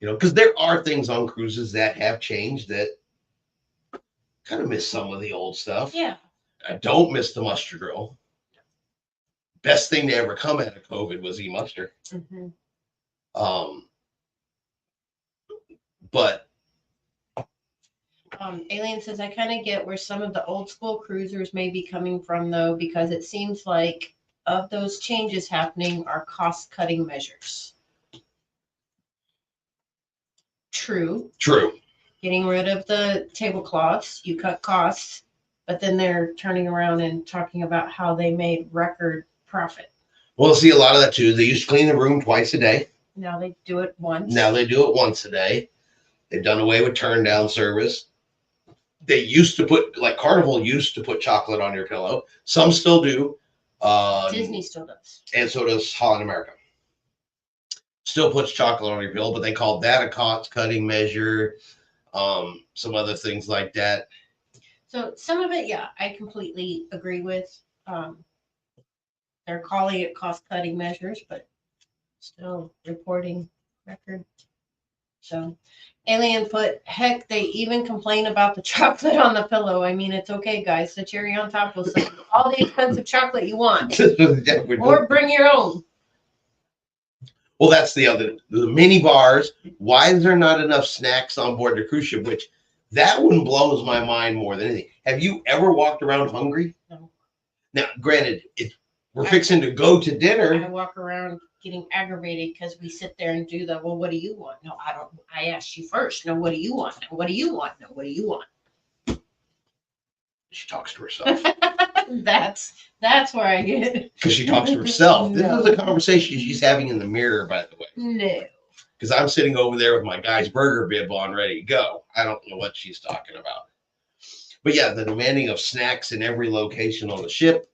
You know, because there are things on cruises that have changed that kind of miss some of the old stuff. Yeah. I don't miss the muster grill. Best thing to ever come out of COVID was e-muster. Mm-hmm. But Alien says, I kind of get where some of the old school cruisers may be coming from, though, because it seems like of those changes happening are cost cutting measures. True. Getting rid of the tablecloths, you cut costs, but then they're turning around and talking about how they made record profit. Well, see, a lot of that too. They used to clean the room twice a day. Now they do it once. Now they do it once a day. They've done away with turn down service. They used to put, like Carnival used to put chocolate on your pillow. Some still do. Disney still does. And so does Holland America. Still puts chocolate on your pillow, but they called that a cost cutting measure. Some other things like that. So some of it, yeah, I completely agree with. They're calling it cost cutting measures, but still reporting record. So Alien put, heck, they even complain about the chocolate on the pillow. I mean, it's okay, guys. The cherry on top will sell all the expensive chocolate you want. Or bring your own. Well, that's the mini bars. Why is there not enough snacks on board the cruise ship? Which that one blows my mind more than anything. Have you ever walked around hungry? No. Now, granted, we're fixing to go to dinner. I walk around getting aggravated because we sit there and do well, what do you want? No, I don't. I asked you first. No, what do you want? No, what do you want? No, what do you want? She talks to herself. That's where I get it. Because she talks to herself. This is a conversation she's having in the mirror, by the way. No. Because I'm sitting over there with my Guy's Burger bib on, ready to go. I don't know what she's talking about. But yeah, the demanding of snacks in every location on the ship.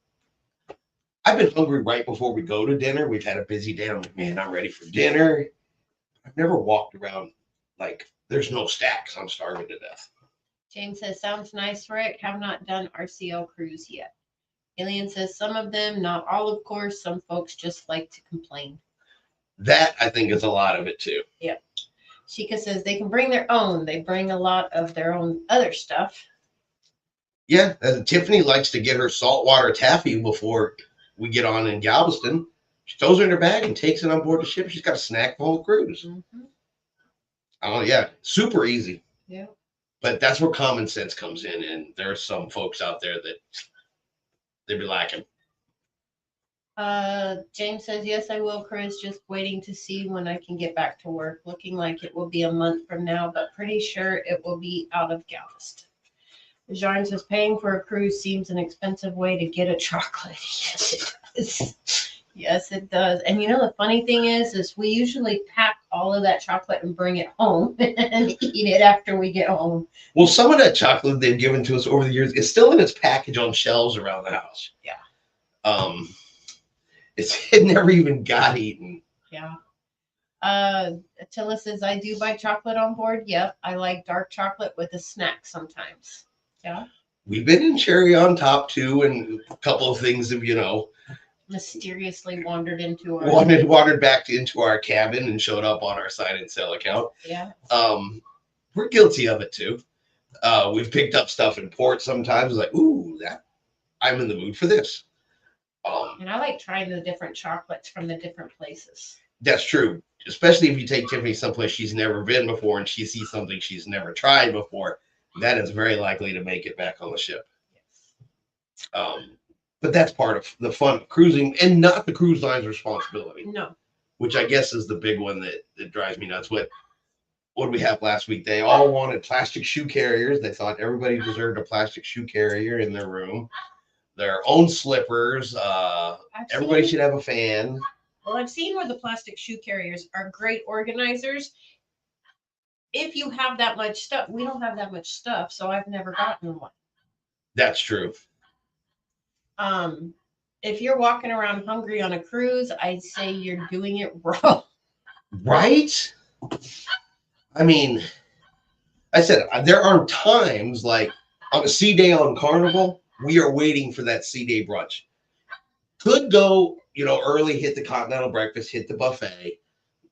I've been hungry right before we go to dinner. We've had a busy day. I'm like, man, I'm ready for dinner. I've never walked around like there's no stacks. I'm starving to death. James says, sounds nice, Rick. Have not done RCL cruise yet. Alien says, some of them, not all, of course. Some folks just like to complain. That, I think, is a lot of it, too. Yep. Sheikah says, they can bring their own. They bring a lot of their own other stuff. Yeah, Tiffany likes to get her saltwater taffy before we get on in Galveston. She throws it in her bag and takes it on board the ship. She's got a snack the whole cruise. Mm-hmm. Oh, yeah. Super easy. Yeah. But that's where common sense comes in. And there are some folks out there that they'd be lacking. James says, yes, I will, Chris. Just waiting to see when I can get back to work. Looking like it will be a month from now, but pretty sure it will be out of Galveston. Jarn says, paying for a cruise seems an expensive way to get a chocolate. Yes, it does. Yes, it does. And you know, the funny thing is we usually pack all of that chocolate and bring it home and eat it after we get home. Well, some of that chocolate they've given to us over the years is still in its package on shelves around the house. Yeah. It never even got eaten. Yeah. Attila says, I do buy chocolate on board. Yep. I like dark chocolate with a snack sometimes. Yeah. We've been in cherry on top too, and a couple of things have, mysteriously wandered into our wandered back into our cabin and showed up on our sign and sale account. Yeah. We're guilty of it too. We've picked up stuff in port sometimes, like, ooh, that I'm in the mood for this. And I like trying the different chocolates from the different places. That's true. Especially if you take Tiffany someplace she's never been before and she sees something she's never tried before. That is very likely to make it back on the ship. Yes. But that's part of the fun of cruising and not the cruise line's responsibility. No. Which I guess is the big one that drives me nuts. What did we have last week? They all wanted plastic shoe carriers. They thought everybody deserved a plastic shoe carrier in their room. Their own slippers. Everybody should have a fan. Well, I've seen where the plastic shoe carriers are great organizers. If you have that much stuff, we don't have that much stuff, so I've never gotten one. That's true. If you're walking around hungry on a cruise, I'd say you're doing it wrong. Right? I mean, I said there are times like on a sea day on Carnival, we are waiting for that sea day brunch. Could go, early, hit the continental breakfast, hit the buffet.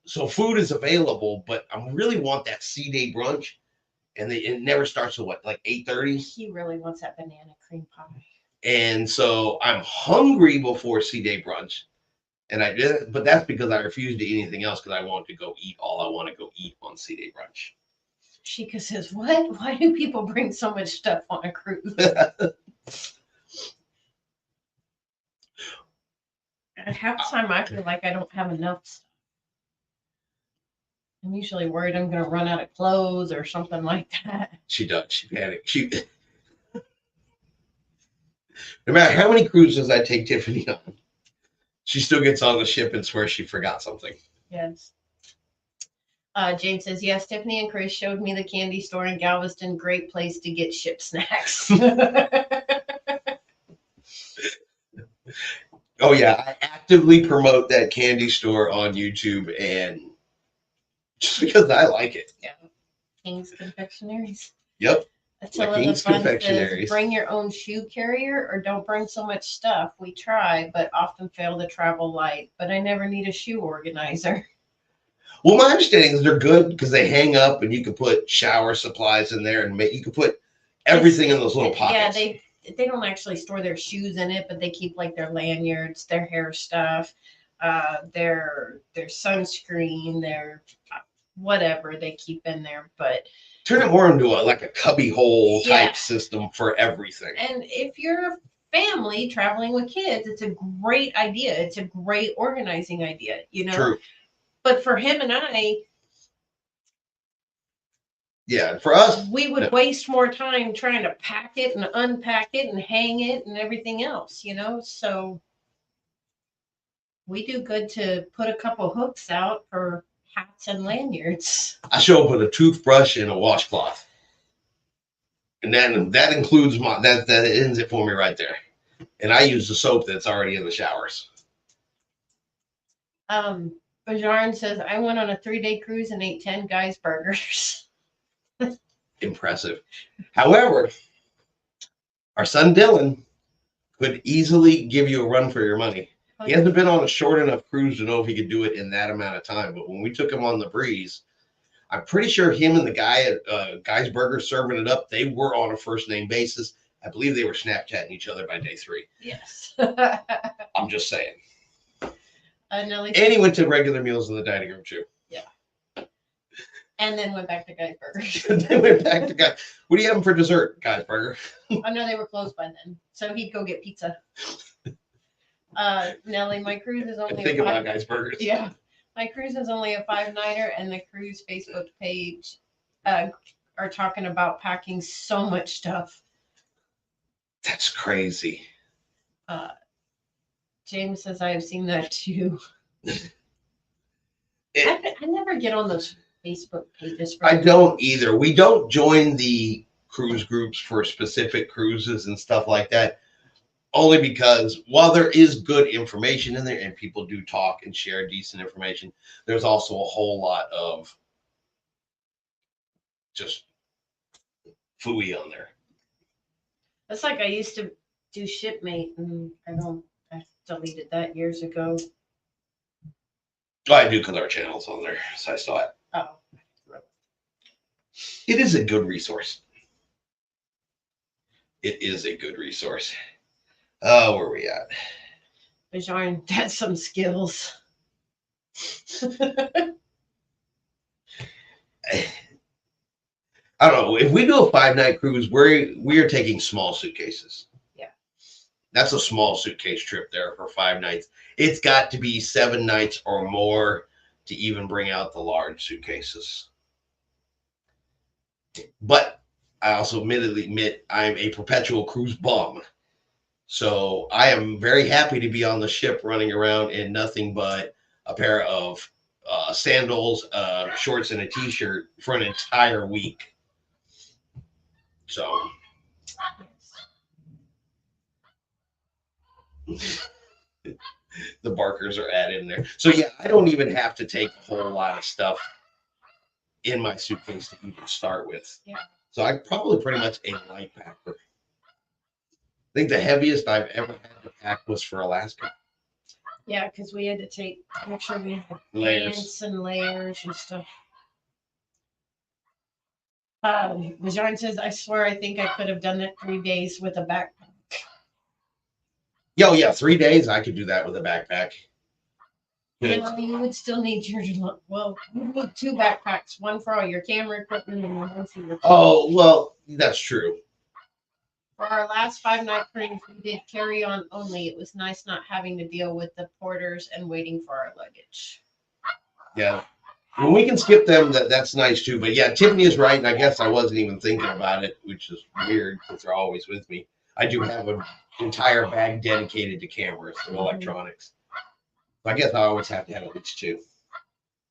So food is available, but I really want that sea day brunch, and it never starts at what, like 8:30. He really wants that banana cream pie. And so I'm hungry before sea day brunch, and I did, but that's because I refuse to eat anything else because I want to go eat all I want to go eat on sea day brunch. Sheikah says, "What? Why do people bring so much stuff on a cruise?" Half the time, I feel like I don't have enough stuff. I'm usually worried I'm going to run out of clothes or something like that. She does. She panics. No matter how many cruises I take Tiffany on, she still gets on the ship and swears she forgot something. Yes. James says, yes, Tiffany and Chris showed me the candy store in Galveston. Great place to get ship snacks. Oh, yeah. I actively promote that candy store on YouTube, and just because I like it. Yeah. King's Confectionaries. Yep. Attila the Fun says, bring your own shoe carrier or don't bring so much stuff. We try, but often fail to travel light. But I never need a shoe organizer. Well, my understanding is they're good because they hang up and you can put shower supplies in there, and you can put everything in those little pockets. Yeah, they don't actually store their shoes in it, but they keep like their lanyards, their hair stuff, their sunscreen, their whatever they keep in there. But turn it more into like a cubby hole type system for everything. And if you're a family traveling with kids, it's a great idea. It's a great organizing idea, True. But for him and I, yeah, for us, we would waste more time trying to pack it and unpack it and hang it and everything else, So we do good to put a couple hooks out for hats and lanyards. I show up with a toothbrush and a washcloth, and then that includes that ends it for me right there. And I use the soap that's already in the showers. Bajarn says, I went on a 3-day cruise and ate 10 guys burgers. Impressive. However, our son Dylan could easily give you a run for your money. He hasn't been on a short enough cruise to know if he could do it in that amount of time. But when we took him on the Breeze, I'm pretty sure him and the guy at Guy's Burger serving it up, they were on a first name basis. I believe they were Snapchatting each other by day 3. Yes. I'm just saying. Nelly and he went to regular meals in the dining room too. Yeah. And then went back to Guy's Burger. They went back to Guy. What do you have for dessert, Guy's Burger? Oh no, they were closed by then. So he'd go get pizza. Nelly, my cruise is only think about Guy's Burgers. Yeah. My cruise is only a 5-nighter, and the cruise Facebook page are talking about packing so much stuff. That's crazy. James says I have seen that too. I never get on those Facebook pages. I don't either. We don't join the cruise groups for specific cruises and stuff like that. Only because while there is good information in there and people do talk and share decent information, there's also a whole lot of just phooey on there. It's like I used to do Shipmate, and I deleted that years ago. Oh, I do because our channel's on there, so I saw it. Oh. It is a good resource. It is a good resource. Oh, where are we at? Bajarn, that's some skills. I don't know. If we do a 5-night cruise, we are taking small suitcases. Yeah. That's a small suitcase trip there for 5 nights. It's got to be 7 nights or more to even bring out the large suitcases. But I also admittedly admit I'm a perpetual cruise bum. So I am very happy to be on the ship running around in nothing but a pair of sandals, shorts, and a t-shirt for an entire week. So the barkers are added in there. So yeah, I don't even have to take a whole lot of stuff in my suitcase to even start with. Yeah. So I'm probably pretty much a light packer. I think the heaviest I've ever had to pack was for Alaska. Yeah, because we had to make sure we had Layers. pants and layers and stuff. Bajan says, I swear I think I could have done that 3 days with a backpack. Yo, yeah, 3 days I could do that with a backpack. You know, you would still need you need 2 backpacks, one for all your camera equipment and one for your. Oh, well, that's true. For our last 5-night cruise, we did carry on only. It was nice not having to deal with the porters and waiting for our luggage. Yeah. When we can skip them, that's nice too. But yeah, Tiffany is right, and I guess I wasn't even thinking about it, which is weird because they're always with me. I do have an entire bag dedicated to cameras and electronics. So I guess I always have to have at least 2.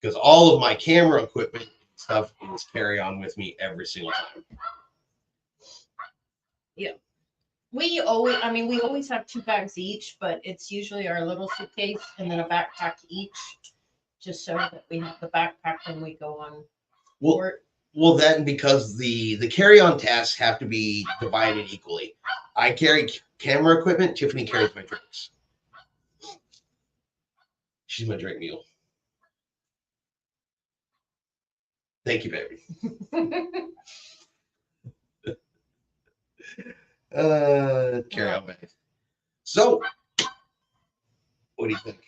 Because all of my camera equipment and stuff is carry on with me every single time. Yeah. We always have 2 bags each, but it's usually our little suitcase and then a backpack each, just so that we have the backpack when we go on board. Well, then because the carry-on tasks have to be divided equally. I carry camera equipment. Tiffany carries my drinks. She's my drink mule. Thank you, baby. Carry on back. So, what do you think?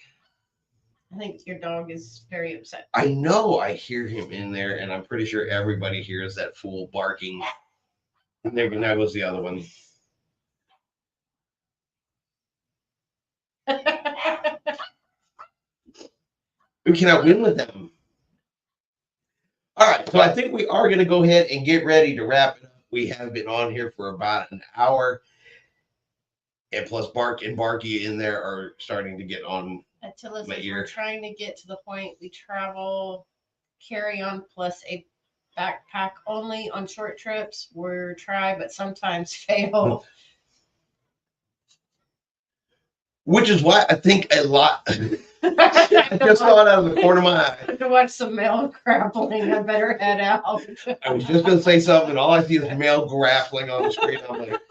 I think your dog is very upset. I know I hear him in there, and I'm pretty sure everybody hears that fool barking. And there goes the other one. We cannot win with them. All right, so I think we are going to go ahead and get ready to wrap it up. We have been on here for about an hour. And plus Bark and Barky in there are starting to get on Attila my says ear. we're trying to get to the point we travel carry-on plus a backpack only on short trips. We're try, but sometimes fail. Which is why I think a lot. I just saw it out of the corner of my eye. To watch some male grappling, I better head out. I was just going to say something, and all I see is male grappling on the screen. I'm like,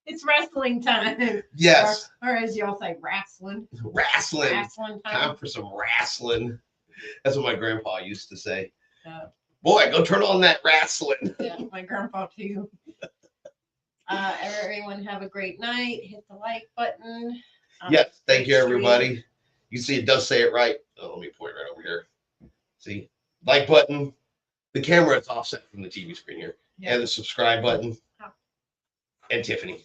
it's wrestling time. yes. Or as y'all say, wrestling. Wrestling. Wrestling Time time. for some wrestling. That's what my grandpa used to say. Yeah. Boy, go turn on that wrestling. Yeah, my grandpa too. Everyone have a great night. Hit the like button. Yes, thank you, everybody. You see, it does say it right. Oh, let me point right over here. See, like button. The camera is offset from the TV screen here. Yeah. And the subscribe button. Oh. And Tiffany.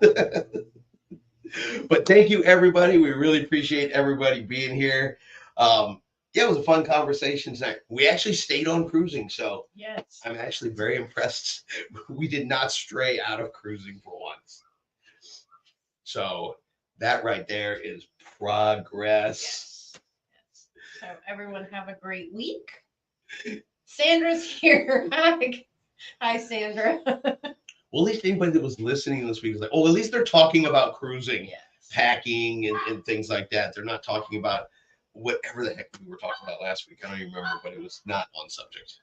But thank you, everybody. We really appreciate everybody being here. Yeah, it was a fun conversation tonight. We actually stayed on cruising, so yes, I'm actually very impressed. We did not stray out of cruising for once. So that right there is progress. Yes. So everyone have a great week. Sandra's here. Hi, Sandra. Well, at least anybody that was listening this week is like, oh, at least they're talking about cruising, yes, packing, and things like that. They're not talking about whatever the heck we were talking about last week. I don't even remember, but it was not on subject.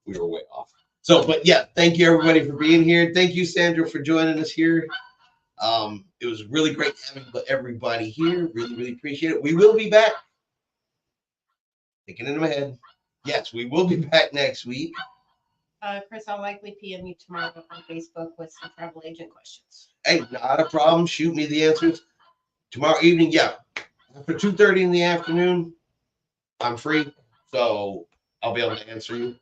We were way off. So, but yeah, thank you everybody for being here. Thank you, Sandra, for joining us here. It was really great having everybody here. Really, really appreciate it. We will be back. Thinking into my head. Yes, we will be back next week. Chris, I'll likely PM you tomorrow on Facebook with some travel agent questions. Hey, not a problem. Shoot me the answers. Tomorrow evening, yeah. After 2:30 in the afternoon, I'm free. So I'll be able to answer you.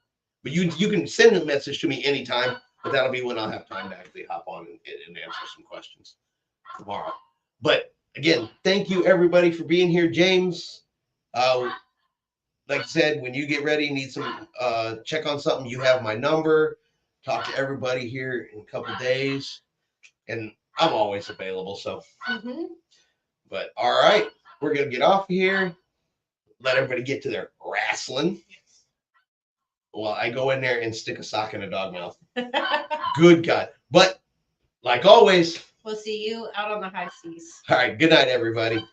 But you can send a message to me anytime, but that'll be when I'll have time to actually hop on and answer some questions tomorrow. But again, thank you everybody for being here. James, like I said, when you get ready, need some check on something, you have my number. Talk to everybody here in a couple days. And I'm always available. So, But all right, we're going to get off here. Let everybody get to their wrestling. Well, I go in there and stick a sock in a dog mouth. Good God. But like always, we'll see you out on the high seas. All right. Good night, everybody.